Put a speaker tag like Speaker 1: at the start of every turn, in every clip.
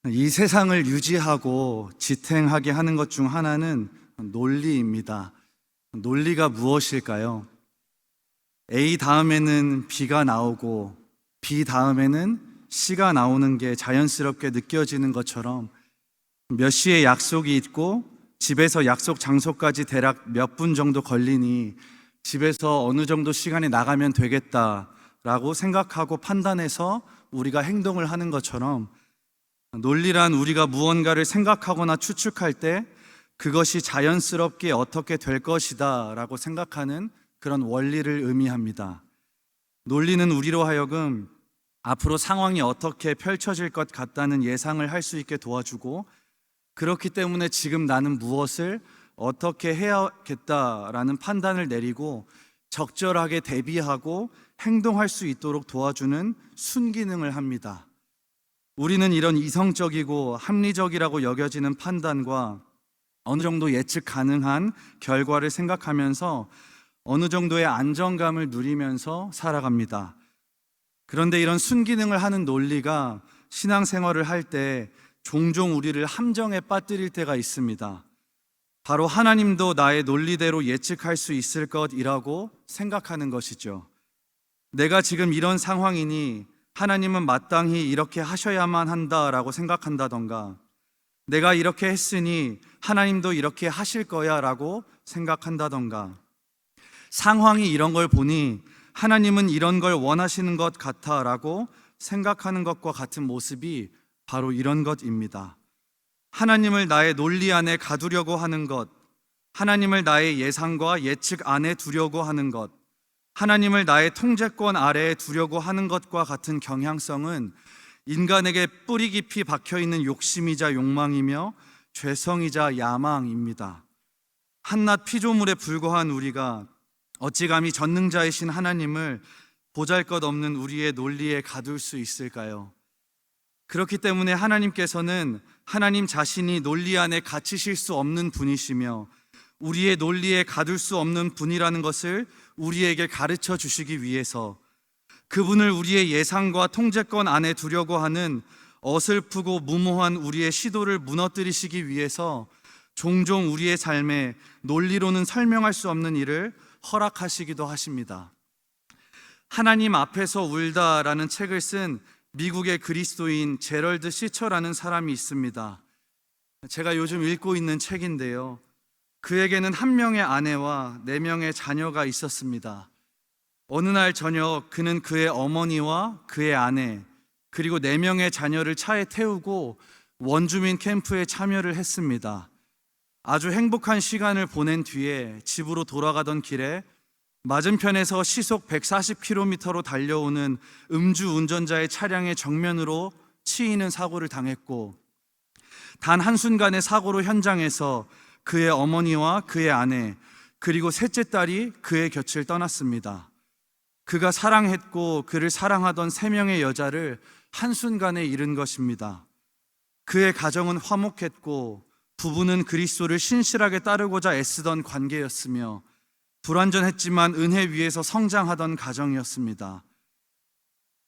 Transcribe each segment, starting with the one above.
Speaker 1: 이 세상을 유지하고 지탱하게 하는 것 중 하나는 논리입니다. 논리가 무엇일까요? A 다음에는 B가 나오고 B 다음에는 C가 나오는 게 자연스럽게 느껴지는 것처럼 몇 시에 약속이 있고 집에서 약속 장소까지 대략 몇 분 정도 걸리니 집에서 어느 정도 시간에 나가면 되겠다라고 생각하고 판단해서 우리가 행동을 하는 것처럼 논리란 우리가 무언가를 생각하거나 추측할 때 그것이 자연스럽게 어떻게 될 것이다 라고 생각하는 그런 원리를 의미합니다. 논리는 우리로 하여금 앞으로 상황이 어떻게 펼쳐질 것 같다는 예상을 할 수 있게 도와주고, 그렇기 때문에 지금 나는 무엇을 어떻게 해야겠다라는 판단을 내리고 적절하게 대비하고 행동할 수 있도록 도와주는 순기능을 합니다. 우리는 이런 이성적이고 합리적이라고 여겨지는 판단과 어느 정도 예측 가능한 결과를 생각하면서 어느 정도의 안정감을 누리면서 살아갑니다. 그런데 이런 순기능을 하는 논리가 신앙생활을 할 때 종종 우리를 함정에 빠뜨릴 때가 있습니다. 바로 하나님도 나의 논리대로 예측할 수 있을 것이라고 생각하는 것이죠. 내가 지금 이런 상황이니 하나님은 마땅히 이렇게 하셔야만 한다라고 생각한다던가, 내가 이렇게 했으니 하나님도 이렇게 하실 거야 라고 생각한다던가, 상황이 이런 걸 보니 하나님은 이런 걸 원하시는 것 같아 라고 생각하는 것과 같은 모습이 바로 이런 것입니다. 하나님을 나의 논리 안에 가두려고 하는 것, 하나님을 나의 예상과 예측 안에 두려고 하는 것, 하나님을 나의 통제권 아래에 두려고 하는 것과 같은 경향성은 인간에게 뿌리 깊이 박혀있는 욕심이자 욕망이며 죄성이자 야망입니다. 한낱 피조물에 불과한 우리가 어찌 감히 전능자이신 하나님을 보잘것없는 우리의 논리에 가둘 수 있을까요? 그렇기 때문에 하나님께서는 하나님 자신이 논리 안에 갇히실 수 없는 분이시며 우리의 논리에 가둘 수 없는 분이라는 것을 우리에게 가르쳐 주시기 위해서, 그분을 우리의 예상과 통제권 안에 두려고 하는 어설프고 무모한 우리의 시도를 무너뜨리시기 위해서 종종 우리의 삶에 논리로는 설명할 수 없는 일을 허락하시기도 하십니다. 하나님 앞에서 울다라는 책을 쓴 미국의 그리스도인 제럴드 시처라는 사람이 있습니다. 제가 요즘 읽고 있는 책인데요, 그에게는 한 명의 아내와 4명의 자녀가 있었습니다. 어느 날 저녁 그는 그의 어머니와 그의 아내 그리고 4명의 자녀를 차에 태우고 원주민 캠프에 참여를 했습니다. 아주 행복한 시간을 보낸 뒤에 집으로 돌아가던 길에 맞은편에서 시속 140km로 달려오는 음주 운전자의 차량의 정면으로 치이는 사고를 당했고, 단 한순간의 사고로 현장에서 그의 어머니와 그의 아내 그리고 셋째 딸이 그의 곁을 떠났습니다. 그가 사랑했고 그를 사랑하던 3명의 여자를 한순간에 잃은 것입니다. 그의 가정은 화목했고 부부는 그리스도를 신실하게 따르고자 애쓰던 관계였으며 불완전했지만 은혜 위에서 성장하던 가정이었습니다.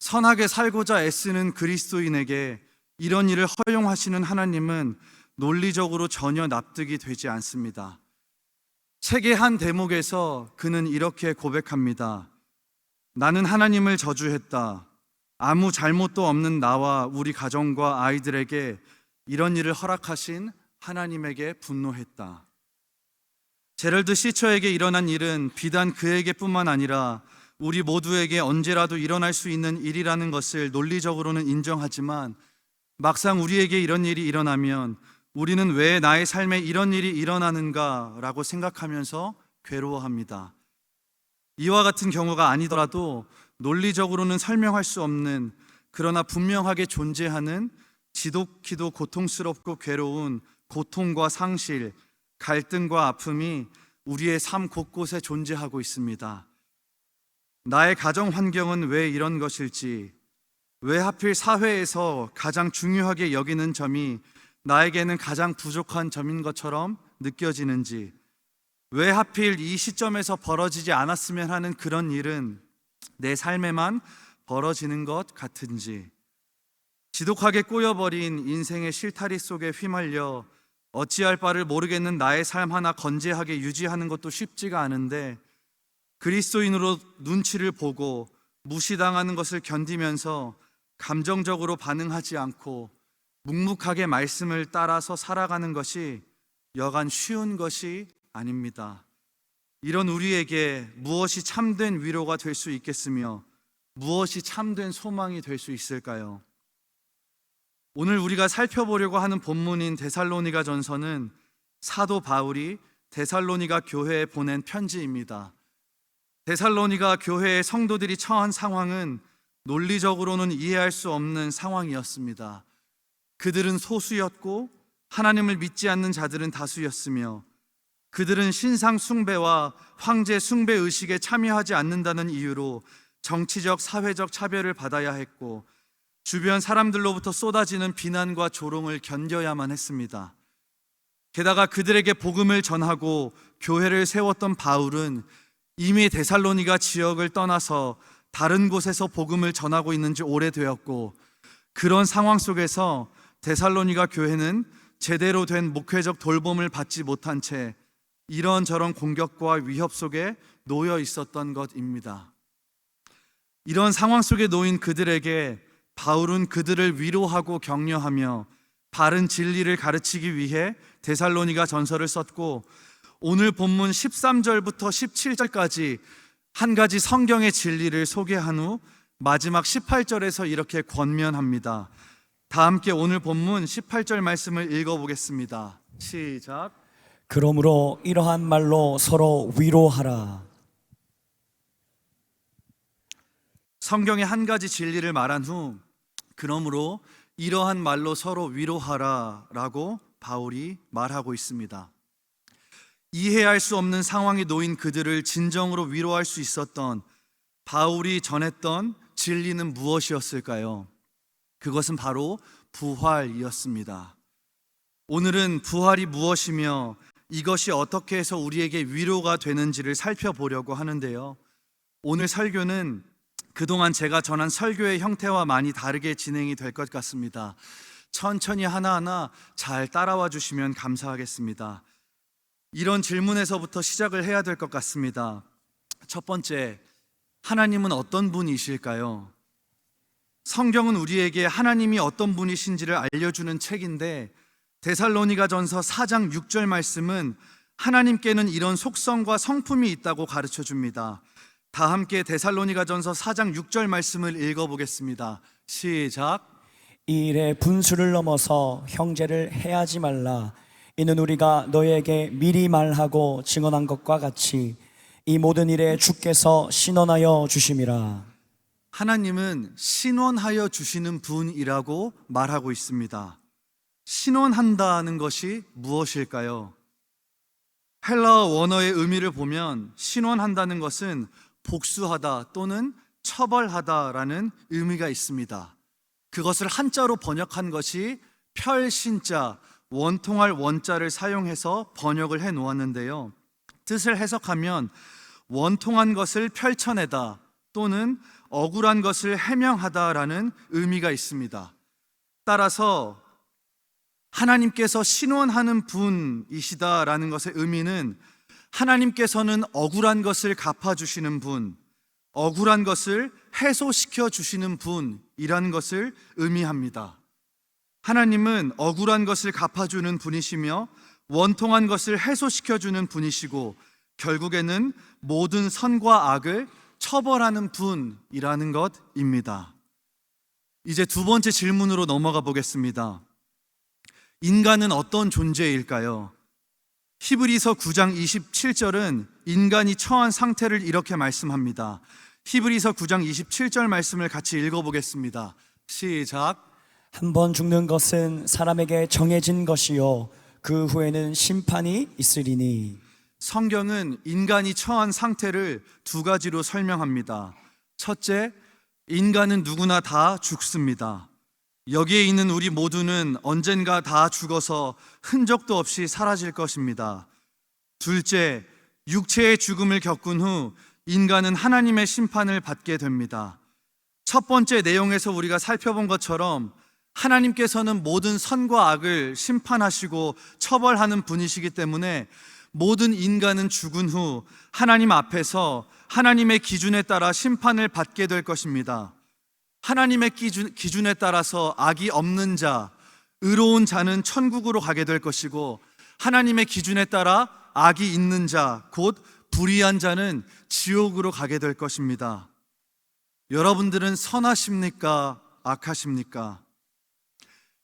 Speaker 1: 선하게 살고자 애쓰는 그리스도인에게 이런 일을 허용하시는 하나님은 논리적으로 전혀 납득이 되지 않습니다. 책의 한 대목에서 그는 이렇게 고백합니다. 나는 하나님을 저주했다. 아무 잘못도 없는 나와 우리 가정과 아이들에게 이런 일을 허락하신 하나님에게 분노했다. 제럴드 시처에게 일어난 일은 비단 그에게뿐만 아니라 우리 모두에게 언제라도 일어날 수 있는 일이라는 것을 논리적으로는 인정하지만, 막상 우리에게 이런 일이 일어나면 우리는 왜 나의 삶에 이런 일이 일어나는가 라고 생각하면서 괴로워합니다. 이와 같은 경우가 아니더라도 논리적으로는 설명할 수 없는, 그러나 분명하게 존재하는 지독히도 고통스럽고 괴로운 고통과 상실, 갈등과 아픔이 우리의 삶 곳곳에 존재하고 있습니다. 나의 가정 환경은 왜 이런 것일지, 왜 하필 사회에서 가장 중요하게 여기는 점이 나에게는 가장 부족한 점인 것처럼 느껴지는지, 왜 하필 이 시점에서 벌어지지 않았으면 하는 그런 일은 내 삶에만 벌어지는 것 같은지, 지독하게 꼬여버린 인생의 실타리 속에 휘말려 어찌할 바를 모르겠는 나의 삶 하나 건재하게 유지하는 것도 쉽지가 않은데, 그리스도인으로 눈치를 보고 무시당하는 것을 견디면서 감정적으로 반응하지 않고 묵묵하게 말씀을 따라서 살아가는 것이 여간 쉬운 것이 아닙니다. 이런 우리에게 무엇이 참된 위로가 될 수 있겠으며 무엇이 참된 소망이 될 수 있을까요? 오늘 우리가 살펴보려고 하는 본문인 데살로니가 전서는 사도 바울이 데살로니가 교회에 보낸 편지입니다. 데살로니가 교회의 성도들이 처한 상황은 논리적으로는 이해할 수 없는 상황이었습니다. 그들은 소수였고 하나님을 믿지 않는 자들은 다수였으며, 그들은 신상 숭배와 황제 숭배 의식에 참여하지 않는다는 이유로 정치적, 사회적 차별을 받아야 했고, 주변 사람들로부터 쏟아지는 비난과 조롱을 견뎌야만 했습니다. 게다가 그들에게 복음을 전하고 교회를 세웠던 바울은 이미 데살로니가 지역을 떠나서 다른 곳에서 복음을 전하고 있는 지 오래되었고, 그런 상황 속에서 데살로니가 교회는 제대로 된 목회적 돌봄을 받지 못한 채 이런저런 공격과 위협 속에 놓여 있었던 것입니다. 이런 상황 속에 놓인 그들에게 바울은 그들을 위로하고 격려하며 바른 진리를 가르치기 위해 데살로니가 전서를 썼고, 오늘 본문 13절부터 17절까지 한 가지 성경의 진리를 소개한 후 마지막 18절에서 이렇게 권면합니다. 다 함께 오늘 본문 18절 말씀을 읽어보겠습니다. 시작.
Speaker 2: 그러므로 이러한 말로 서로 위로하라.
Speaker 1: 성경의 한 가지 진리를 말한 후 그러므로 이러한 말로 서로 위로하라 라고 바울이 말하고 있습니다. 이해할 수 없는 상황에 놓인 그들을 진정으로 위로할 수 있었던 바울이 전했던 진리는 무엇이었을까요? 그것은 바로 부활이었습니다. 오늘은 부활이 무엇이며 이것이 어떻게 해서 우리에게 위로가 되는지를 살펴보려고 하는데요. 오늘 설교는 그동안 제가 전한 설교의 형태와 많이 다르게 진행이 될 것 같습니다. 천천히 하나하나 잘 따라와 주시면 감사하겠습니다. 이런 질문에서부터 시작을 해야 될 것 같습니다. 첫 번째, 하나님은 어떤 분이실까요? 성경은 우리에게 하나님이 어떤 분이신지를 알려주는 책인데, 데살로니가 전서 4장 6절 말씀은 하나님께는 이런 속성과 성품이 있다고 가르쳐 줍니다. 다 함께 데살로니가 전서 4장 6절 말씀을 읽어보겠습니다. 시작.
Speaker 2: 이 일에 분수를 넘어서 형제를 해하지 말라. 이는 우리가 너에게 미리 말하고 증언한 것과 같이 이 모든 일에 주께서 신원하여 주심이라.
Speaker 1: 하나님은 신원하여 주시는 분이라고 말하고 있습니다. 신원한다는 것이 무엇일까요? 헬라어 원어의 의미를 보면 신원한다는 것은 복수하다 또는 처벌하다라는 의미가 있습니다. 그것을 한자로 번역한 것이 펼신자, 원통할 원자를 사용해서 번역을 해 놓았는데요. 뜻을 해석하면 원통한 것을 펼쳐내다 또는 억울한 것을 해명하다라는 의미가 있습니다. 따라서 하나님께서 신원하는 분이시다라는 것의 의미는 하나님께서는 억울한 것을 갚아주시는 분, 억울한 것을 해소시켜 주시는 분이라는 것을 의미합니다. 하나님은 억울한 것을 갚아주는 분이시며 원통한 것을 해소시켜주는 분이시고 결국에는 모든 선과 악을 처벌하는 분이라는 것입니다. 이제 두 번째 질문으로 넘어가 보겠습니다. 인간은 어떤 존재일까요? 히브리서 9장 27절은 인간이 처한 상태를 이렇게 말씀합니다. 히브리서 9장 27절 말씀을 같이 읽어보겠습니다. 시작.
Speaker 2: 한 번 죽는 것은 사람에게 정해진 것이요 그 후에는 심판이 있으리니.
Speaker 1: 성경은 인간이 처한 상태를 두 가지로 설명합니다. 첫째, 인간은 누구나 다 죽습니다. 여기에 있는 우리 모두는 언젠가 다 죽어서 흔적도 없이 사라질 것입니다. 둘째, 육체의 죽음을 겪은 후 인간은 하나님의 심판을 받게 됩니다. 첫 번째 내용에서 우리가 살펴본 것처럼 하나님께서는 모든 선과 악을 심판하시고 처벌하는 분이시기 때문에 모든 인간은 죽은 후 하나님 앞에서 하나님의 기준에 따라 심판을 받게 될 것입니다. 하나님의 기준에 따라서 악이 없는 자, 의로운 자는 천국으로 가게 될 것이고, 하나님의 기준에 따라 악이 있는 자, 곧 불의한 자는 지옥으로 가게 될 것입니다. 여러분들은 선하십니까? 악하십니까?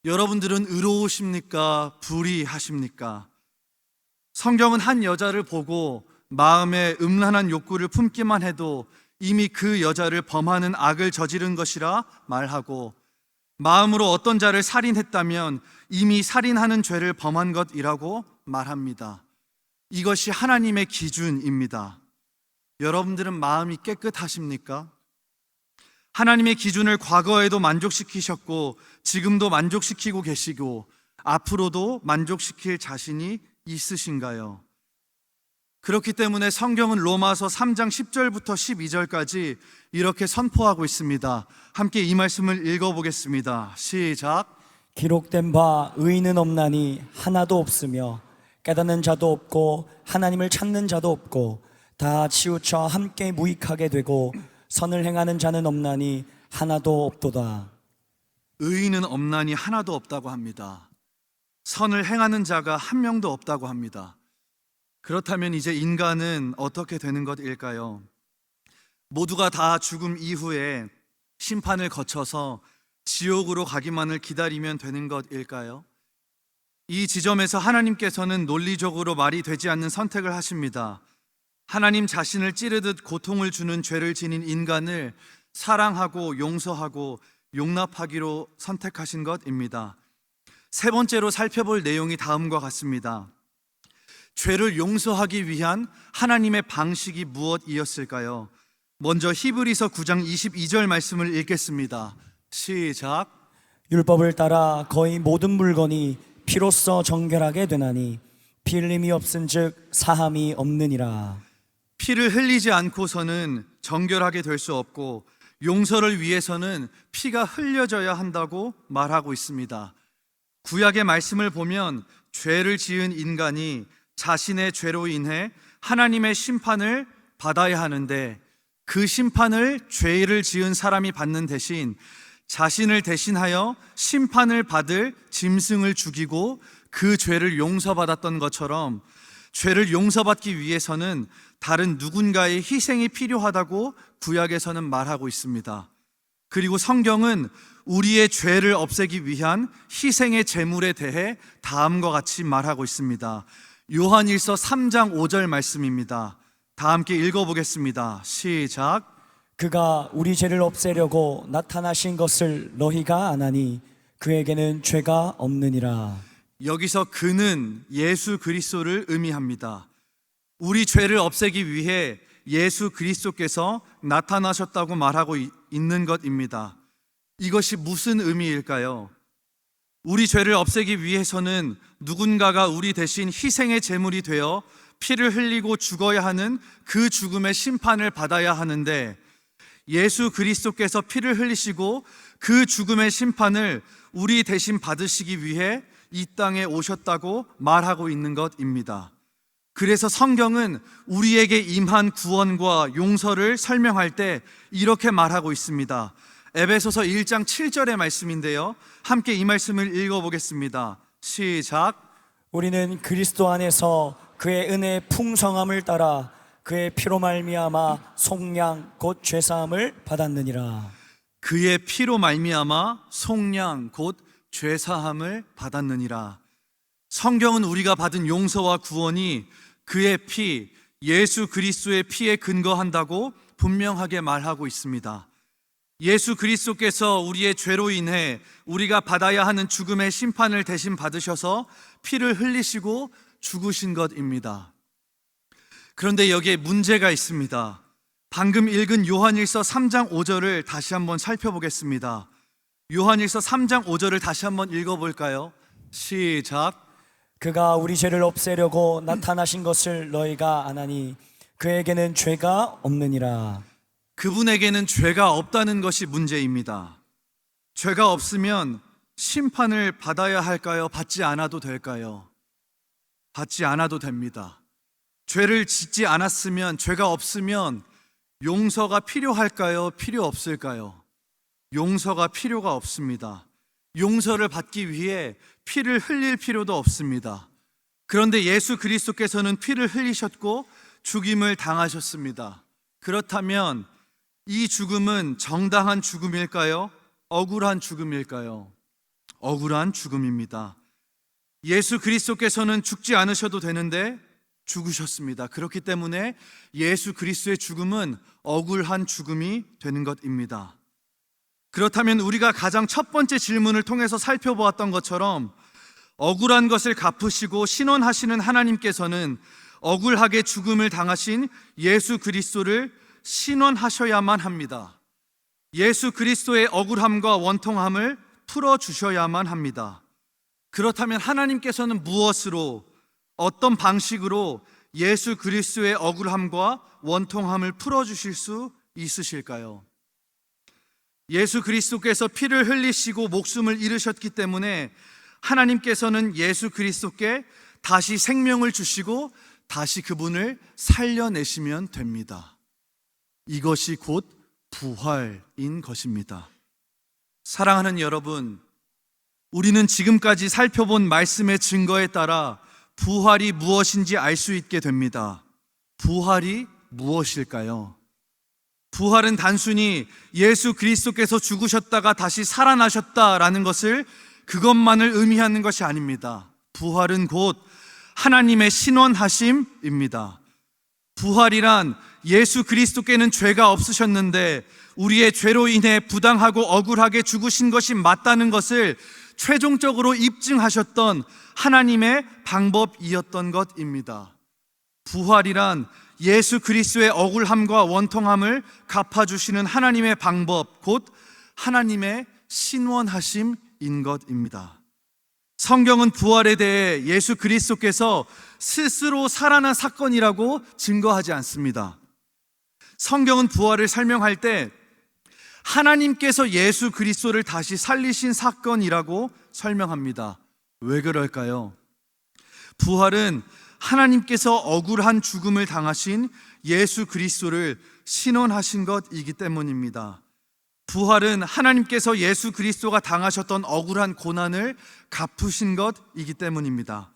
Speaker 1: 여러분들은 의로우십니까? 불의하십니까? 성경은 한 여자를 보고 마음에 음란한 욕구를 품기만 해도 이미 그 여자를 범하는 악을 저지른 것이라 말하고, 마음으로 어떤 자를 살인했다면 이미 살인하는 죄를 범한 것이라고 말합니다. 이것이 하나님의 기준입니다. 여러분들은 마음이 깨끗하십니까? 하나님의 기준을 과거에도 만족시키셨고 지금도 만족시키고 계시고 앞으로도 만족시킬 자신이 있으신가요? 그렇기 때문에 성경은 로마서 3장 10절부터 12절까지 이렇게 선포하고 있습니다. 함께 이 말씀을 읽어보겠습니다. 시작.
Speaker 2: 기록된 바 의인은 없나니 하나도 없으며 깨닫는 자도 없고 하나님을 찾는 자도 없고 다 치우쳐 함께 무익하게 되고 선을 행하는 자는 없나니 하나도 없도다.
Speaker 1: 의인은 없나니 하나도 없다고 합니다. 선을 행하는 자가 한 명도 없다고 합니다. 그렇다면 이제 인간은 어떻게 되는 것일까요? 모두가 다 죽음 이후에 심판을 거쳐서 지옥으로 가기만을 기다리면 되는 것일까요? 이 지점에서 하나님께서는 논리적으로 말이 되지 않는 선택을 하십니다. 하나님 자신을 찌르듯 고통을 주는 죄를 지닌 인간을 사랑하고 용서하고 용납하기로 선택하신 것입니다. 세 번째로 살펴볼 내용이 다음과 같습니다. 죄를 용서하기 위한 하나님의 방식이 무엇이었을까요? 먼저 히브리서 9장 22절 말씀을 읽겠습니다. 시작.
Speaker 2: 율법을 따라 거의 모든 물건이 피로써 정결하게 되나니 피 흘림이 없은즉 사함이 없느니라.
Speaker 1: 피를 흘리지 않고서는 정결하게 될 수 없고 용서를 위해서는 피가 흘려져야 한다고 말하고 있습니다. 구약의 말씀을 보면 죄를 지은 인간이 자신의 죄로 인해 하나님의 심판을 받아야 하는데 그 심판을 죄를 지은 사람이 받는 대신 자신을 대신하여 심판을 받을 짐승을 죽이고 그 죄를 용서받았던 것처럼 죄를 용서받기 위해서는 다른 누군가의 희생이 필요하다고 구약에서는 말하고 있습니다. 그리고 성경은 우리의 죄를 없애기 위한 희생의 제물에 대해 다음과 같이 말하고 있습니다. 요한일서 3장 5절 말씀입니다. 다 함께 읽어보겠습니다. 시작.
Speaker 2: 그가 우리 죄를 없애려고 나타나신 것을 너희가 아나니 그에게는 죄가 없느니라.
Speaker 1: 여기서 그는 예수 그리스도를 의미합니다. 우리 죄를 없애기 위해 예수 그리스도께서 나타나셨다고 말하고 있는 것입니다. 이것이 무슨 의미일까요? 우리 죄를 없애기 위해서는 누군가가 우리 대신 희생의 제물이 되어 피를 흘리고 죽어야 하는 그 죽음의 심판을 받아야 하는데 예수 그리스도께서 피를 흘리시고 그 죽음의 심판을 우리 대신 받으시기 위해 이 땅에 오셨다고 말하고 있는 것입니다. 그래서 성경은 우리에게 임한 구원과 용서를 설명할 때 이렇게 말하고 있습니다. 에베소서 1장 7절의 말씀인데요. 함께 이 말씀을 읽어보겠습니다. 시작.
Speaker 2: 우리는 그리스도 안에서 그의 은혜의 풍성함을 따라 그의 피로 말미암아 속량 곧 죄사함을 받았느니라.
Speaker 1: 그의 피로 말미암아 속량 곧 죄사함을 받았느니라. 성경은 우리가 받은 용서와 구원이 그의 피, 예수 그리스도의 피에 근거한다고 분명하게 말하고 있습니다. 예수 그리스도께서 우리의 죄로 인해 우리가 받아야 하는 죽음의 심판을 대신 받으셔서 피를 흘리시고 죽으신 것입니다. 그런데 여기에 문제가 있습니다. 방금 읽은 요한일서 3장 5절을 다시 한번 살펴보겠습니다. 요한일서 3장 5절을 다시 한번 읽어볼까요? 시작.
Speaker 2: 그가 우리 죄를 없애려고 나타나신 것을 너희가 아나니 그에게는 죄가 없느니라.
Speaker 1: 그분에게는 죄가 없다는 것이 문제입니다. 죄가 없으면 심판을 받아야 할까요? 받지 않아도 될까요? 받지 않아도 됩니다. 죄를 짓지 않았으면, 죄가 없으면 용서가 필요할까요? 필요 없을까요? 용서가 필요가 없습니다. 용서를 받기 위해 피를 흘릴 필요도 없습니다. 그런데 예수 그리스도께서는 피를 흘리셨고 죽임을 당하셨습니다. 그렇다면 이 죽음은 정당한 죽음일까요? 억울한 죽음일까요? 억울한 죽음입니다. 예수 그리스도께서는 죽지 않으셔도 되는데 죽으셨습니다. 그렇기 때문에 예수 그리스도의 죽음은 억울한 죽음이 되는 것입니다. 그렇다면 우리가 가장 첫 번째 질문을 통해서 살펴보았던 것처럼 억울한 것을 갚으시고 신원하시는 하나님께서는 억울하게 죽음을 당하신 예수 그리스도를 신원하셔야만 합니다. 예수 그리스도의 억울함과 원통함을 풀어주셔야만 합니다. 그렇다면 하나님께서는 무엇으로, 어떤 방식으로 예수 그리스도의 억울함과 원통함을 풀어주실 수 있으실까요? 예수 그리스도께서 피를 흘리시고 목숨을 잃으셨기 때문에 하나님께서는 예수 그리스도께 다시 생명을 주시고 다시 그분을 살려내시면 됩니다. 이것이 곧 부활인 것입니다. 사랑하는 여러분, 우리는 지금까지 살펴본 말씀의 증거에 따라 부활이 무엇인지 알 수 있게 됩니다. 부활이 무엇일까요? 부활은 단순히 예수 그리스도께서 죽으셨다가 다시 살아나셨다라는 것을, 그것만을 의미하는 것이 아닙니다. 부활은 곧 하나님의 신원하심입니다. 부활이란 예수 그리스도께는 죄가 없으셨는데 우리의 죄로 인해 부당하고 억울하게 죽으신 것이 맞다는 것을 최종적으로 입증하셨던 하나님의 방법이었던 것입니다. 부활이란 예수 그리스도의 억울함과 원통함을 갚아주시는 하나님의 방법, 곧 하나님의 신원하심인 것입니다. 성경은 부활에 대해 예수 그리스도께서 스스로 살아난 사건이라고 증거하지 않습니다. 성경은 부활을 설명할 때 하나님께서 예수 그리스도를 다시 살리신 사건이라고 설명합니다. 왜 그럴까요? 부활은 하나님께서 억울한 죽음을 당하신 예수 그리스도를 신원하신 것이기 때문입니다. 부활은 하나님께서 예수 그리스도가 당하셨던 억울한 고난을 갚으신 것이기 때문입니다.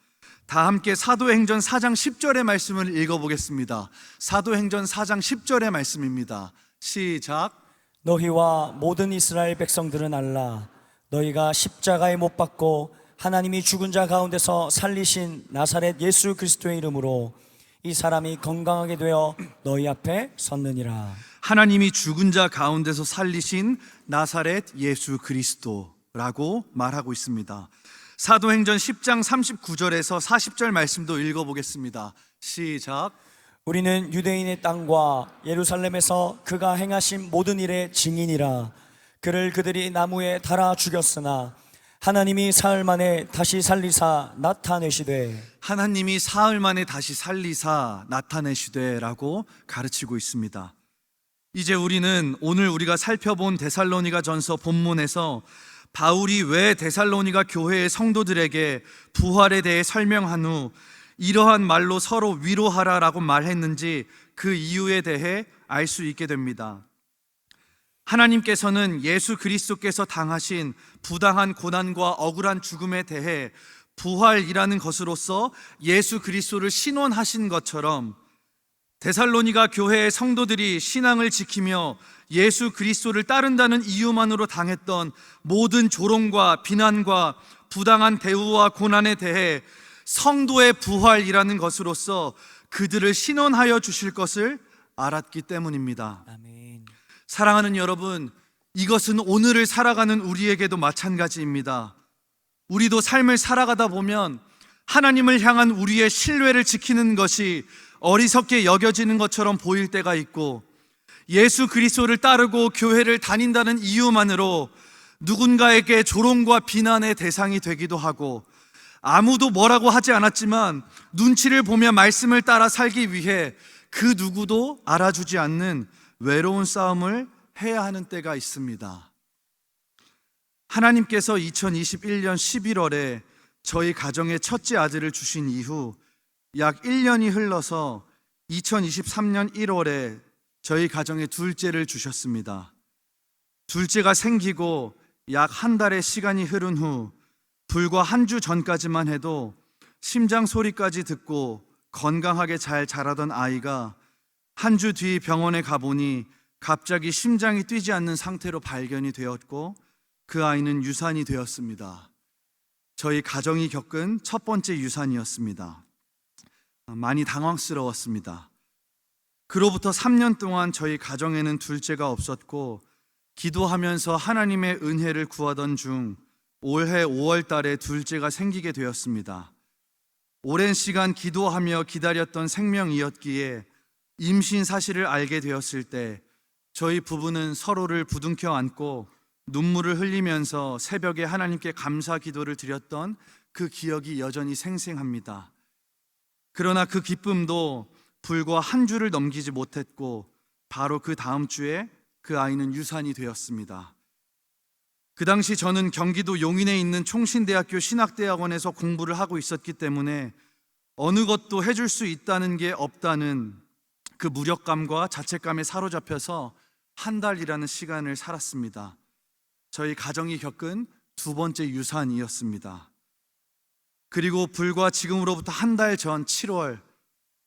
Speaker 1: 다 함께 사도행전 4장 10절의 말씀을 읽어보겠습니다. 사도행전 4장 10절의 말씀입니다. 시작.
Speaker 2: 너희와 모든 이스라엘 백성들은 알라. 너희가 십자가에 못 박고 하나님이 죽은 자 가운데서 살리신 나사렛 예수 그리스도의 이름으로 이 사람이 건강하게 되어 너희 앞에 섰느니라.
Speaker 1: 하나님이 죽은 자 가운데서 살리신 나사렛 예수 그리스도라고 말하고 있습니다. 사도행전 10장 39절에서 40절 말씀도 읽어보겠습니다. 시작.
Speaker 2: 우리는 유대인의 땅과 예루살렘에서 그가 행하신 모든 일의 증인이라. 그를 그들이 나무에 달아 죽였으나 하나님이 사흘 만에 다시 살리사 나타내시되,
Speaker 1: 하나님이 사흘 만에 다시 살리사 나타내시되라고 가르치고 있습니다. 이제 우리는 오늘 우리가 살펴본 데살로니가 전서 본문에서 바울이 왜 데살로니가 교회의 성도들에게 부활에 대해 설명한 후 이러한 말로 서로 위로하라라고 말했는지 그 이유에 대해 알 수 있게 됩니다. 하나님께서는 예수 그리스도께서 당하신 부당한 고난과 억울한 죽음에 대해 부활이라는 것으로서 예수 그리스도를 신원하신 것처럼 데살로니가 교회의 성도들이 신앙을 지키며 예수 그리스도를 따른다는 이유만으로 당했던 모든 조롱과 비난과 부당한 대우와 고난에 대해 성도의 부활이라는 것으로서 그들을 신원하여 주실 것을 알았기 때문입니다.
Speaker 2: 아멘.
Speaker 1: 사랑하는 여러분, 이것은 오늘을 살아가는 우리에게도 마찬가지입니다. 우리도 삶을 살아가다 보면 하나님을 향한 우리의 신뢰를 지키는 것이 어리석게 여겨지는 것처럼 보일 때가 있고, 예수 그리스도를 따르고 교회를 다닌다는 이유만으로 누군가에게 조롱과 비난의 대상이 되기도 하고, 아무도 뭐라고 하지 않았지만 눈치를 보며 말씀을 따라 살기 위해 그 누구도 알아주지 않는 외로운 싸움을 해야 하는 때가 있습니다. 하나님께서 2021년 11월에 저희 가정에 첫째 아들을 주신 이후 약 1년이 흘러서 2023년 1월에 저희 가정에 둘째를 주셨습니다. 둘째가 생기고 약 한 달의 시간이 흐른 후 불과 한 주 전까지만 해도 심장 소리까지 듣고 건강하게 잘 자라던 아이가 한 주 뒤 병원에 가보니 갑자기 심장이 뛰지 않는 상태로 발견이 되었고 그 아이는 유산이 되었습니다. 저희 가정이 겪은 첫 번째 유산이었습니다. 많이 당황스러웠습니다. 그로부터 3년 동안 저희 가정에는 둘째가 없었고 기도하면서 하나님의 은혜를 구하던 중 올해 5월 달에 둘째가 생기게 되었습니다. 오랜 시간 기도하며 기다렸던 생명이었기에 임신 사실을 알게 되었을 때 저희 부부는 서로를 부둥켜 안고 눈물을 흘리면서 새벽에 하나님께 감사 기도를 드렸던 그 기억이 여전히 생생합니다. 그러나 그 기쁨도 불과 한 주를 넘기지 못했고 바로 그 다음 주에 그 아이는 유산이 되었습니다. 그 당시 저는 경기도 용인에 있는 총신대학교 신학대학원에서 공부를 하고 있었기 때문에 어느 것도 해줄 수 있다는 게 없다는 그 무력감과 자책감에 사로잡혀서 한 달이라는 시간을 살았습니다. 저희 가정이 겪은 두 번째 유산이었습니다. 그리고 불과 지금으로부터 한 달 전 7월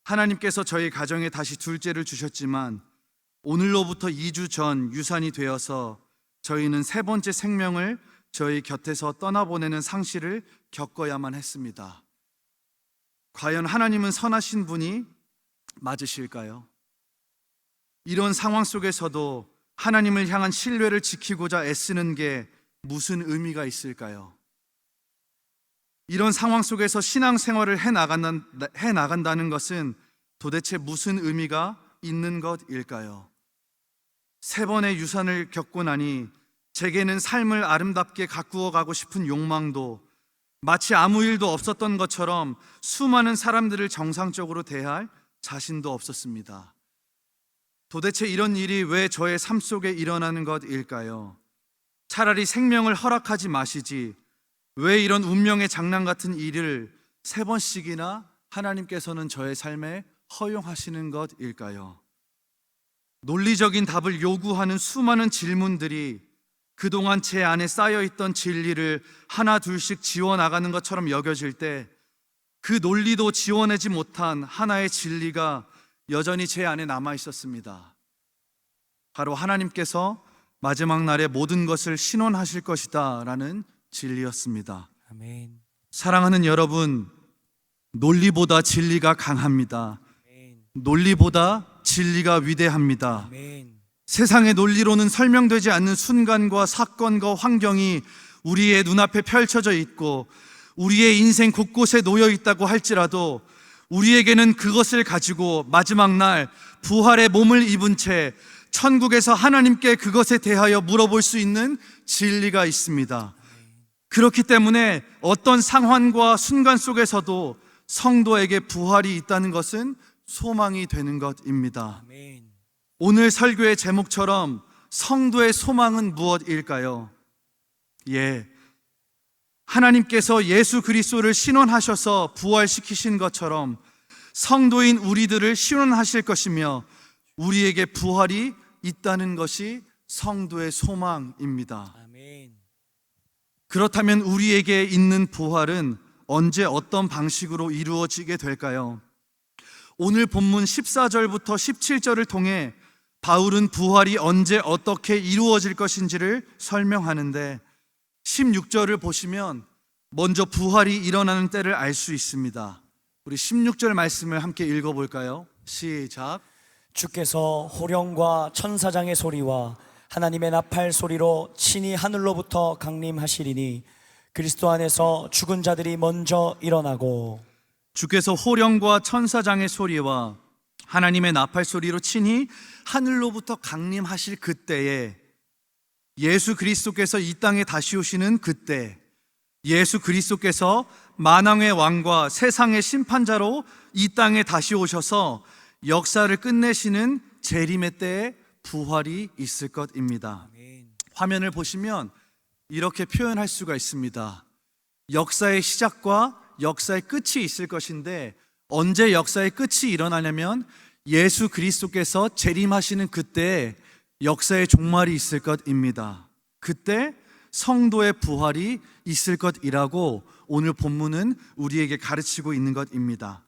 Speaker 1: 하나님께서 저희 가정에 다시 둘째를 주셨지만 오늘로부터 2주 전 유산이 되어서 저희는 세 번째 생명을 저희 곁에서 떠나보내는 상실을 겪어야만 했습니다. 과연 하나님은 선하신 분이 맞으실까요? 이런 상황 속에서도 하나님을 향한 신뢰를 지키고자 애쓰는 게 무슨 의미가 있을까요? 이런 상황 속에서 신앙생활을 해나간다는 것은 도대체 무슨 의미가 있는 것일까요? 세 번의 유산을 겪고 나니 제게는 삶을 아름답게 가꾸어 가고 싶은 욕망도 마치 아무 일도 없었던 것처럼 수많은 사람들을 정상적으로 대할 자신도 없었습니다. 도대체 이런 일이 왜 저의 삶 속에 일어나는 것일까요? 차라리 생명을 허락하지 마시지 왜 이런 운명의 장난 같은 일을 세 번씩이나 하나님께서는 저의 삶에 허용하시는 것일까요? 논리적인 답을 요구하는 수많은 질문들이 그동안 제 안에 쌓여있던 진리를 하나 둘씩 지워나가는 것처럼 여겨질 때 그 논리도 지워내지 못한 하나의 진리가 여전히 제 안에 남아 있었습니다. 바로 하나님께서 마지막 날에 모든 것을 신원하실 것이다 라는 진리였습니다.
Speaker 2: 아멘.
Speaker 1: 사랑하는 여러분, 논리보다 진리가 강합니다. 논리보다 진리가 위대합니다.
Speaker 2: 아멘.
Speaker 1: 세상의 논리로는 설명되지 않는 순간과 사건과 환경이 우리의 눈앞에 펼쳐져 있고 우리의 인생 곳곳에 놓여 있다고 할지라도 우리에게는 그것을 가지고 마지막 날 부활의 몸을 입은 채 천국에서 하나님께 그것에 대하여 물어볼 수 있는 진리가 있습니다. 그렇기 때문에 어떤 상황과 순간 속에서도 성도에게 부활이 있다는 것은 소망이 되는 것입니다.
Speaker 2: 아멘.
Speaker 1: 오늘 설교의 제목처럼 성도의 소망은 무엇일까요? 하나님께서 예수 그리스도를 신원하셔서 부활시키신 것처럼 성도인 우리들을 신원하실 것이며 우리에게 부활이 있다는 것이 성도의 소망입니다.
Speaker 2: 아멘.
Speaker 1: 그렇다면 우리에게 있는 부활은 언제 어떤 방식으로 이루어지게 될까요? 오늘 본문 14절부터 17절을 통해 바울은 부활이 언제 어떻게 이루어질 것인지를 설명하는데 16절을 보시면 먼저 부활이 일어나는 때를 알 수 있습니다. 우리 16절 말씀을 함께 읽어볼까요? 시작.
Speaker 2: 주께서 호령과 천사장의 소리와 하나님의 나팔 소리로 친히 하늘로부터 강림하시리니 그리스도 안에서 죽은 자들이 먼저 일어나고
Speaker 1: 주께서 호령과 천사장의 소리와 하나님의 나팔 소리로 친히 하늘로부터 강림하실 그때에 예수 그리스도께서 이 땅에 다시 오시는 그때 예수 그리스도께서 만왕의 왕과 세상의 심판자로 이 땅에 다시 오셔서 역사를 끝내시는 재림의 때에 부활이 있을 것입니다.
Speaker 2: 아멘.
Speaker 1: 화면을 보시면 이렇게 표현할 수가 있습니다. 역사의 시작과 역사의 끝이 있을 것인데 언제 역사의 끝이 일어나냐면 예수 그리스도께서 재림하시는 그때 역사의 종말이 있을 것입니다. 그때 성도의 부활이 있을 것이라고 오늘 본문은 우리에게 가르치고 있는 것입니다.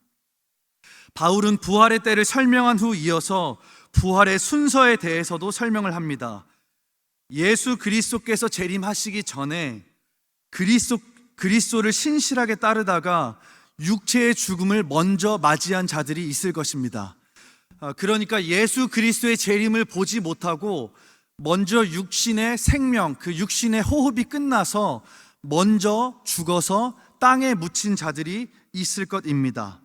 Speaker 1: 바울은 부활의 때를 설명한 후 이어서 부활의 순서에 대해서도 설명을 합니다. 예수 그리스도께서 재림하시기 전에 그리스도를 신실하게 따르다가 육체의 죽음을 먼저 맞이한 자들이 있을 것입니다. 그러니까 예수 그리스도의 재림을 보지 못하고 먼저 육신의 생명, 그 육신의 호흡이 끝나서 먼저 죽어서 땅에 묻힌 자들이 있을 것입니다.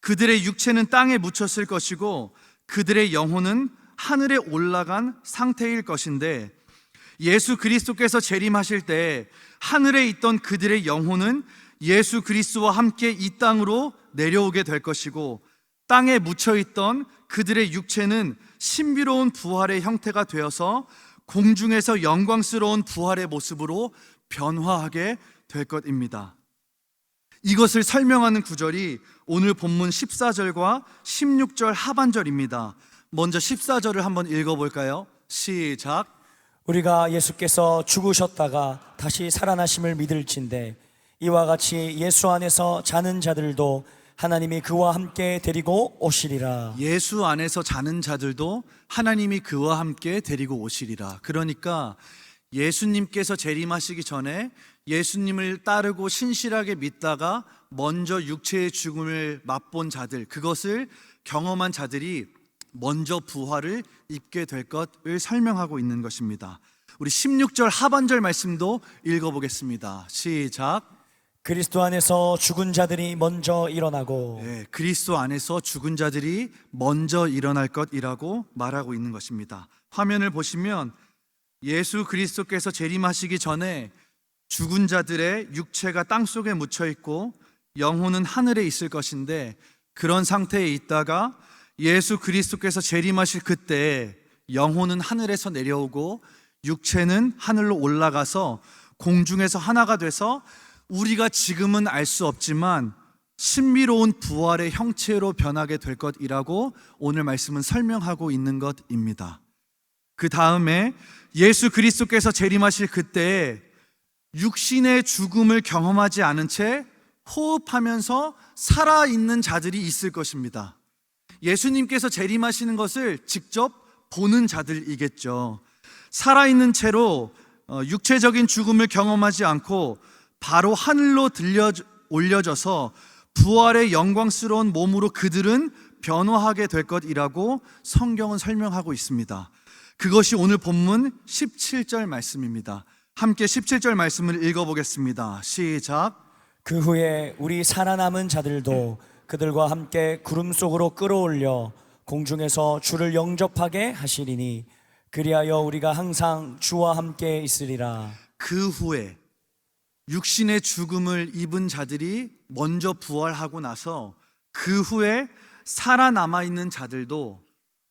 Speaker 1: 그들의 육체는 땅에 묻혔을 것이고 그들의 영혼은 하늘에 올라간 상태일 것인데 예수 그리스도께서 재림하실 때 하늘에 있던 그들의 영혼은 예수 그리스도와 함께 이 땅으로 내려오게 될 것이고 땅에 묻혀있던 그들의 육체는 신비로운 부활의 형태가 되어서 공중에서 영광스러운 부활의 모습으로 변화하게 될 것입니다. 이것을 설명하는 구절이 오늘 본문 14절과 16절 하반절입니다. 먼저 14절을 한번 읽어볼까요? 시작.
Speaker 2: 우리가 예수께서 죽으셨다가 다시 살아나심을 믿을진대 이와 같이 예수 안에서 자는 자들도 하나님이 그와 함께 데리고 오시리라.
Speaker 1: 예수 안에서 자는 자들도 하나님이 그와 함께 데리고 오시리라. 그러니까 예수님께서 재림하시기 전에 예수님을 따르고 신실하게 믿다가 먼저 육체의 죽음을 맛본 자들, 그것을 경험한 자들이 먼저 부활을 입게 될 것을 설명하고 있는 것입니다. 우리 16절 하반절 말씀도 읽어보겠습니다. 시작.
Speaker 2: 그리스도 안에서 죽은 자들이 먼저 일어나고.
Speaker 1: 네, 그리스도 안에서 죽은 자들이 먼저 일어날 것이라고 말하고 있는 것입니다. 화면을 보시면 예수 그리스도께서 재림하시기 전에 죽은 자들의 육체가 땅속에 묻혀 있고 영혼은 하늘에 있을 것인데 그런 상태에 있다가 예수 그리스도께서 재림하실 그때 영혼은 하늘에서 내려오고 육체는 하늘로 올라가서 공중에서 하나가 돼서 우리가 지금은 알 수 없지만 신비로운 부활의 형체로 변하게 될 것이라고 오늘 말씀은 설명하고 있는 것입니다. 그 다음에 예수 그리스도께서 재림하실 그때에 육신의 죽음을 경험하지 않은 채 호흡하면서 살아있는 자들이 있을 것입니다. 예수님께서 재림하시는 것을 직접 보는 자들이겠죠. 살아있는 채로 육체적인 죽음을 경험하지 않고 바로 하늘로 올려져서 부활의 영광스러운 몸으로 그들은 변화하게 될 것이라고 성경은 설명하고 있습니다. 그것이 오늘 본문 17절 말씀입니다. 함께 17절 말씀을 읽어보겠습니다. 시작.
Speaker 2: 그 후에 우리 살아남은 자들도 그들과 함께 구름 속으로 끌어올려 공중에서 주를 영접하게 하시리니 그리하여 우리가 항상 주와 함께 있으리라.
Speaker 1: 그 후에 육신의 죽음을 입은 자들이 먼저 부활하고 나서 그 후에 살아남아 있는 자들도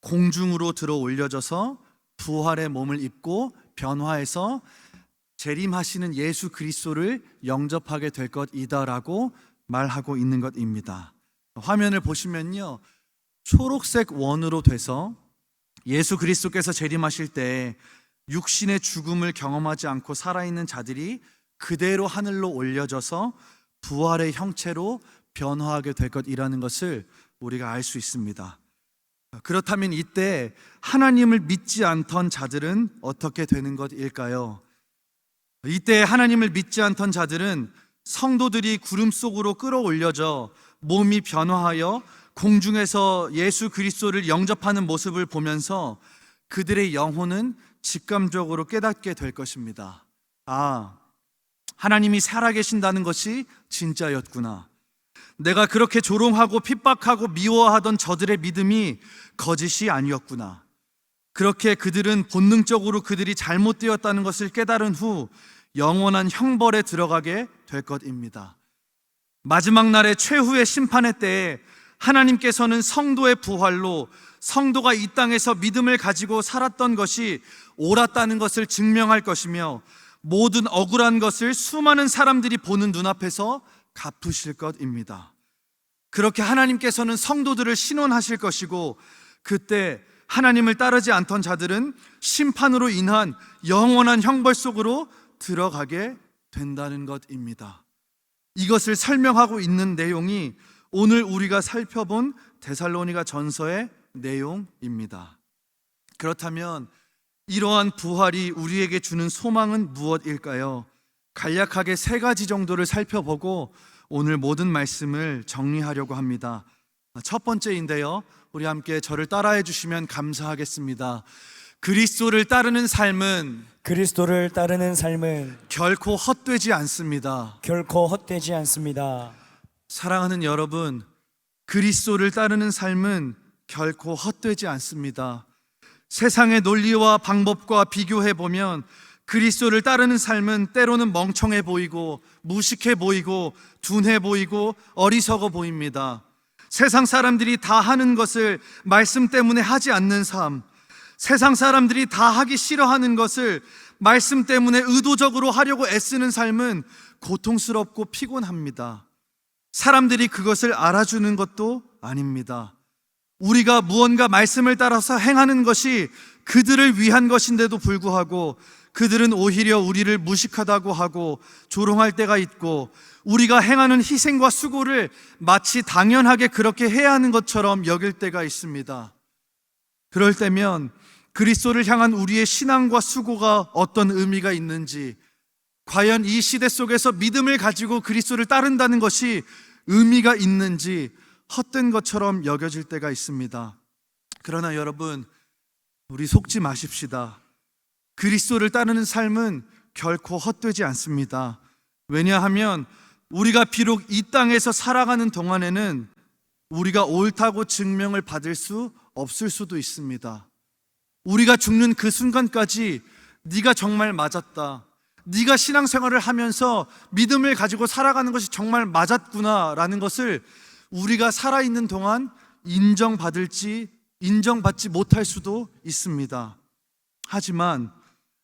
Speaker 1: 공중으로 들어 올려져서 부활의 몸을 입고 변화해서 재림하시는 예수 그리스도를 영접하게 될 것이다라고 말하고 있는 것입니다. 화면을 보시면요, 초록색 원으로 돼서 예수 그리스도께서 재림하실 때 육신의 죽음을 경험하지 않고 살아있는 자들이 그대로 하늘로 올려져서 부활의 형체로 변화하게 될 것이라는 것을 우리가 알 수 있습니다. 그렇다면 이때 하나님을 믿지 않던 자들은 어떻게 되는 것일까요? 이때 하나님을 믿지 않던 자들은 성도들이 구름 속으로 끌어올려져 몸이 변화하여 공중에서 예수 그리스도를 영접하는 모습을 보면서 그들의 영혼은 직감적으로 깨닫게 될 것입니다. 아, 하나님이 살아계신다는 것이 진짜였구나. 내가 그렇게 조롱하고 핍박하고 미워하던 저들의 믿음이 거짓이 아니었구나. 그렇게 그들은 본능적으로 그들이 잘못되었다는 것을 깨달은 후 영원한 형벌에 들어가게 될 것입니다. 마지막 날의 최후의 심판의 때에 하나님께서는 성도의 부활로 성도가 이 땅에서 믿음을 가지고 살았던 것이 옳았다는 것을 증명할 것이며 모든 억울한 것을 수많은 사람들이 보는 눈앞에서 갚으실 것입니다. 그렇게 하나님께서는 성도들을 신원하실 것이고, 그때 하나님을 따르지 않던 자들은 심판으로 인한 영원한 형벌 속으로 들어가게 된다는 것입니다. 이것을 설명하고 있는 내용이 오늘 우리가 살펴본 데살로니가 전서의 내용입니다. 그렇다면 이러한 부활이 우리에게 주는 소망은 무엇일까요? 간략하게 세 가지 정도를 살펴보고 오늘 모든 말씀을 정리하려고 합니다. 첫 번째인데요, 우리 함께 저를 따라해 주시면 감사하겠습니다. 그리스도를 따르는 삶은 결코 헛되지 않습니다.
Speaker 2: 결코 헛되지 않습니다.
Speaker 1: 사랑하는 여러분, 그리스도를 따르는 삶은 결코 헛되지 않습니다. 세상의 논리와 방법과 비교해 보면 그리스도를 따르는 삶은 때로는 멍청해 보이고 무식해 보이고 둔해 보이고 어리석어 보입니다. 세상 사람들이 다 하는 것을 말씀 때문에 하지 않는 삶, 세상 사람들이 다 하기 싫어하는 것을 말씀 때문에 의도적으로 하려고 애쓰는 삶은 고통스럽고 피곤합니다. 사람들이 그것을 알아주는 것도 아닙니다. 우리가 무언가 말씀을 따라서 행하는 것이 그들을 위한 것인데도 불구하고 그들은 오히려 우리를 무식하다고 하고 조롱할 때가 있고, 우리가 행하는 희생과 수고를 마치 당연하게 그렇게 해야 하는 것처럼 여길 때가 있습니다. 그럴 때면 그리스도를 향한 우리의 신앙과 수고가 어떤 의미가 있는지, 과연 이 시대 속에서 믿음을 가지고 그리스도를 따른다는 것이 의미가 있는지 헛된 것처럼 여겨질 때가 있습니다. 그러나 여러분, 우리 속지 마십시다. 그리스도를 따르는 삶은 결코 헛되지 않습니다. 왜냐하면 우리가 비록 이 땅에서 살아가는 동안에는 우리가 옳다고 증명을 받을 수 없을 수도 있습니다. 우리가 죽는 그 순간까지 네가 정말 맞았다, 네가 신앙생활을 하면서 믿음을 가지고 살아가는 것이 정말 맞았구나 라는 것을 우리가 살아있는 동안 인정받을지 인정받지 못할 수도 있습니다. 하지만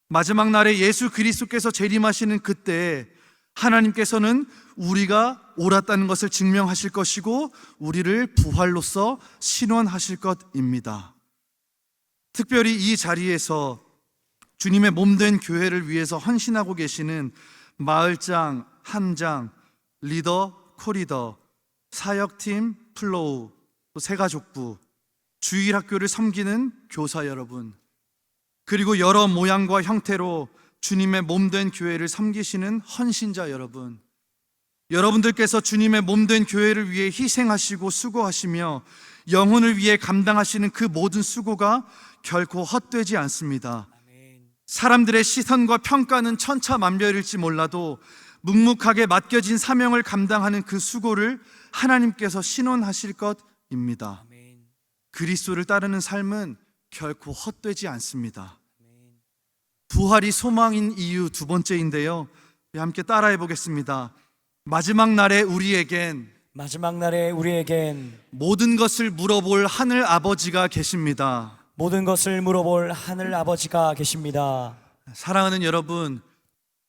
Speaker 1: 마지막 날에 예수 그리스도께서 재림하시는 그때 하나님께서는 우리가 옳았다는 것을 증명하실 것이고 우리를 부활로서 신원하실 것입니다. 특별히 이 자리에서 주님의 몸된 교회를 위해서 헌신하고 계시는 마을장, 함장, 리더, 코리더, 사역팀, 플로우, 또 새가족부, 주일학교를 섬기는 교사 여러분, 그리고 여러 모양과 형태로 주님의 몸된 교회를 섬기시는 헌신자 여러분, 여러분들께서 주님의 몸된 교회를 위해 희생하시고 수고하시며 영혼을 위해 감당하시는 그 모든 수고가 결코 헛되지 않습니다. 사람들의 시선과 평가는 천차만별일지 몰라도 묵묵하게 맡겨진 사명을 감당하는 그 수고를 하나님께서 신원하실 것입니다. 그리스도를 따르는 삶은 결코 헛되지 않습니다. 부활이 소망인 이유 두 번째인데요, 함께 따라해 보겠습니다. 마지막 날에 우리에겐 모든 것을 물어볼 하늘 아버지가 계십니다.
Speaker 2: 모든 것을 물어볼 하늘 아버지가 계십니다.
Speaker 1: 사랑하는 여러분,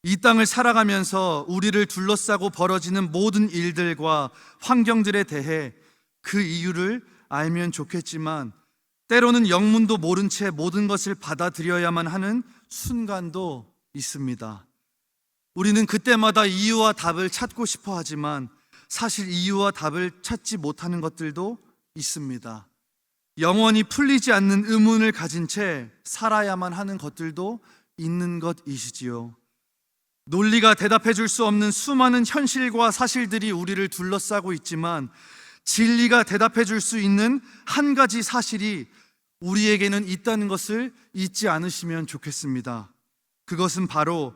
Speaker 1: 이 땅을 살아가면서 우리를 둘러싸고 벌어지는 모든 일들과 환경들에 대해 그 이유를 알면 좋겠지만 때로는 영문도 모른 채 모든 것을 받아들여야만 하는 순간도 있습니다. 우리는 그때마다 이유와 답을 찾고 싶어 하지만 사실 이유와 답을 찾지 못하는 것들도 있습니다. 영원히 풀리지 않는 의문을 가진 채 살아야만 하는 것들도 있는 것이시지요. 논리가 대답해 줄 수 없는 수많은 현실과 사실들이 우리를 둘러싸고 있지만 진리가 대답해 줄 수 있는 한 가지 사실이 우리에게는 있다는 것을 잊지 않으시면 좋겠습니다. 그것은 바로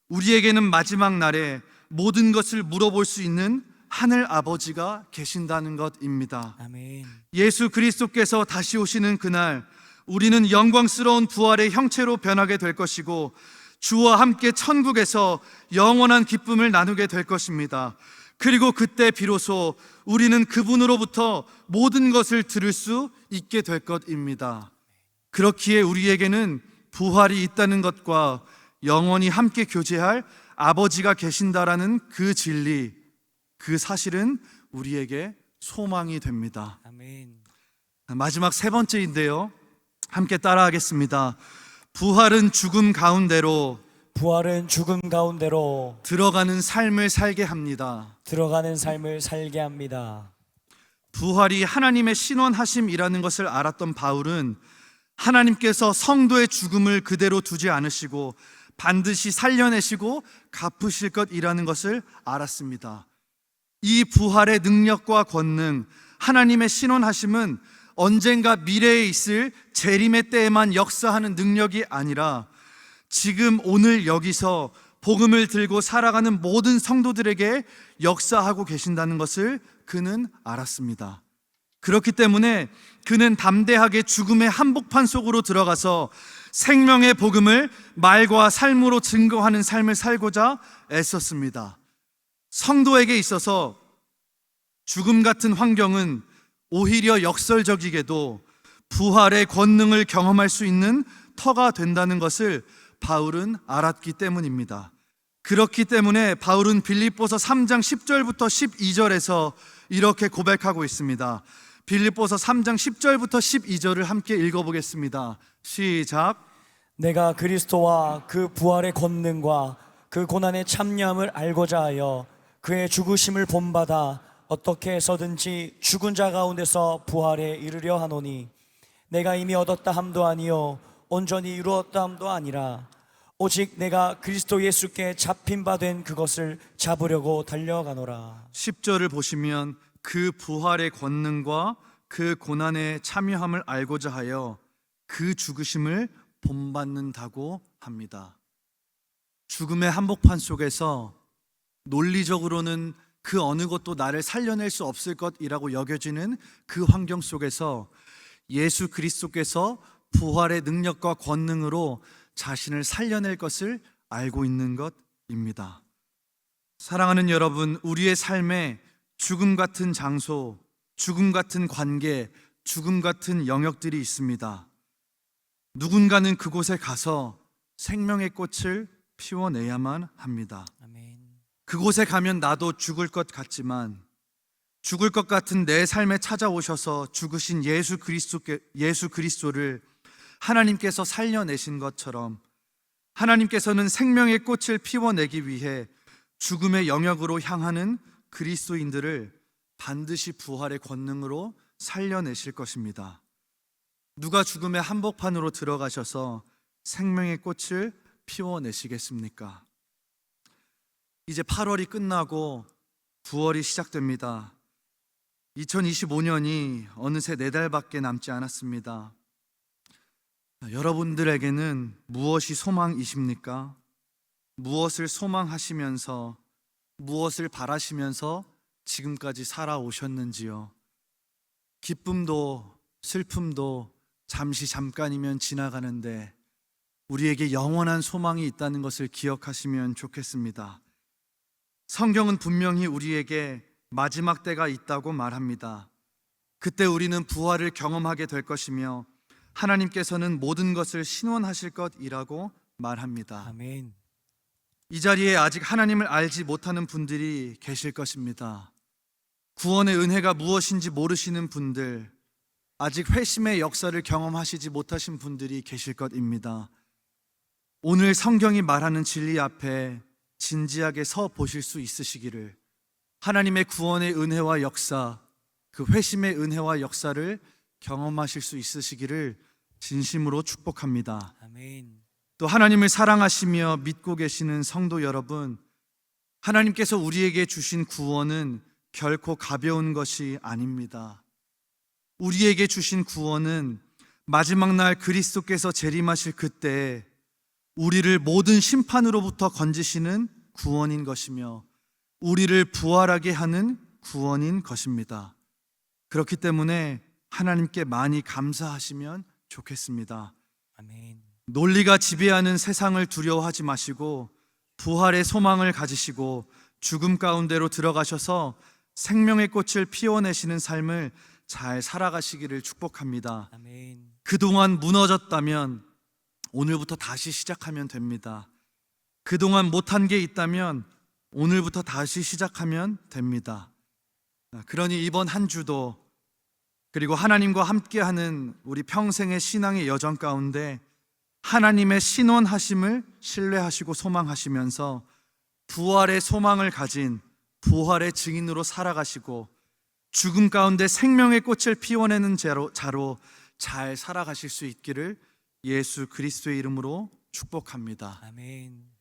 Speaker 1: 우리에게는 마지막 날에 모든 것을 물어볼 수 있는 하늘 아버지가 계신다는 것입니다.
Speaker 2: 아멘.
Speaker 1: 예수 그리스도께서 다시 오시는 그날 우리는 영광스러운 부활의 형체로 변하게 될 것이고 주와 함께 천국에서 영원한 기쁨을 나누게 될 것입니다. 그리고 그때 비로소 우리는 그분으로부터 모든 것을 들을 수 있게 될 것입니다. 그렇기에 우리에게는 부활이 있다는 것과 영원히 함께 교제할 아버지가 계신다라는 그 진리, 그 사실은 우리에게 소망이 됩니다.
Speaker 2: 아멘.
Speaker 1: 마지막 세 번째인데요. 함께 따라하겠습니다. 부활은 죽음 가운데로
Speaker 2: 부활은 죽음 가운데로
Speaker 1: 들어가는 삶을 살게 합니다.
Speaker 2: 들어가는 삶을 살게 합니다.
Speaker 1: 부활이 하나님의 신원하심이라는 것을 알았던 바울은 하나님께서 성도의 죽음을 그대로 두지 않으시고 반드시 살려내시고 갚으실 것이라는 것을 알았습니다. 이 부활의 능력과 권능, 하나님의 신원하심은 언젠가 미래에 있을 재림의 때에만 역사하는 능력이 아니라 지금 오늘 여기서 복음을 들고 살아가는 모든 성도들에게 역사하고 계신다는 것을 그는 알았습니다. 그렇기 때문에 그는 담대하게 죽음의 한복판 속으로 들어가서 생명의 복음을 말과 삶으로 증거하는 삶을 살고자 애썼습니다. 성도에게 있어서 죽음 같은 환경은 오히려 역설적이게도 부활의 권능을 경험할 수 있는 터가 된다는 것을 바울은 알았기 때문입니다. 그렇기 때문에 바울은 빌립보서 3장 10절부터 12절에서 이렇게 고백하고 있습니다. 빌립보서 3장 10절부터 12절을 함께 읽어보겠습니다. 시작.
Speaker 2: 내가 그리스도와 그 부활의 권능과 그 고난의 참여함을 알고자 하여 그의 죽으심을 본받아 어떻게 해서든지 죽은 자 가운데서 부활에 이르려 하노니 내가 이미 얻었다 함도 아니요 온전히 이루었다 함도 아니라 오직 내가 그리스도 예수께 잡힌 바 된 그것을 잡으려고 달려가노라.
Speaker 1: 10절을 보시면 그 부활의 권능과 그 고난의 참여함을 알고자 하여 그 죽으심을 본받는다고 합니다. 죽음의 한복판 속에서 논리적으로는 그 어느 것도 나를 살려낼 수 없을 것이라고 여겨지는 그 환경 속에서 예수 그리스도께서 부활의 능력과 권능으로 자신을 살려낼 것을 알고 있는 것입니다. 사랑하는 여러분, 우리의 삶에 죽음 같은 장소, 죽음 같은 관계, 죽음 같은 영역들이 있습니다. 누군가는 그곳에 가서 생명의 꽃을 피워내야만 합니다.
Speaker 2: 아멘.
Speaker 1: 그곳에 가면 나도 죽을 것 같지만 죽을 것 같은 내 삶에 찾아오셔서 죽으신 예수 그리스도를 하나님께서 살려내신 것처럼 하나님께서는 생명의 꽃을 피워내기 위해 죽음의 영역으로 향하는 그리스도인들을 반드시 부활의 권능으로 살려내실 것입니다. 누가 죽음의 한복판으로 들어가셔서 생명의 꽃을 피워내시겠습니까? 이제 8월이 끝나고 9월이 시작됩니다. 2025년이 어느새 4달밖에 남지 않았습니다. 여러분들에게는 무엇이 소망이십니까? 무엇을 소망하시면서 무엇을 바라시면서 지금까지 살아오셨는지요? 기쁨도 슬픔도 잠깐이면 지나가는데 우리에게 영원한 소망이 있다는 것을 기억하시면 좋겠습니다. 성경은 분명히 우리에게 마지막 때가 있다고 말합니다. 그때 우리는 부활을 경험하게 될 것이며 하나님께서는 모든 것을 신원하실 것이라고 말합니다.
Speaker 2: 아멘.
Speaker 1: 이 자리에 아직 하나님을 알지 못하는 분들이 계실 것입니다. 구원의 은혜가 무엇인지 모르시는 분들, 아직 회심의 역사를 경험하시지 못하신 분들이 계실 것입니다. 오늘 성경이 말하는 진리 앞에 진지하게 서 보실 수 있으시기를, 하나님의 구원의 은혜와 역사, 그 회심의 은혜와 역사를 경험하실 수 있으시기를 진심으로 축복합니다.
Speaker 2: 아멘.
Speaker 1: 또 하나님을 사랑하시며 믿고 계시는 성도 여러분, 하나님께서 우리에게 주신 구원은 결코 가벼운 것이 아닙니다. 우리에게 주신 구원은 마지막 날 그리스도께서 재림하실 그때 우리를 모든 심판으로부터 건지시는 구원인 것이며 우리를 부활하게 하는 구원인 것입니다. 그렇기 때문에 하나님께 많이 감사하시면 좋겠습니다.
Speaker 2: 아멘.
Speaker 1: 논리가 지배하는 세상을 두려워하지 마시고 부활의 소망을 가지시고 죽음 가운데로 들어가셔서 생명의 꽃을 피워내시는 삶을 잘 살아가시기를 축복합니다.
Speaker 2: 아멘.
Speaker 1: 그동안 무너졌다면 오늘부터 다시 시작하면 됩니다. 그동안 못한 게 있다면 오늘부터 다시 시작하면 됩니다. 그러니 이번 한 주도 그리고 하나님과 함께하는 우리 평생의 신앙의 여정 가운데 하나님의 신원하심을 신뢰하시고 소망하시면서 부활의 소망을 가진 부활의 증인으로 살아가시고 죽음 가운데 생명의 꽃을 피워내는 자로 잘 살아가실 수 있기를 예수 그리스도의 이름으로 축복합니다.
Speaker 2: 아멘.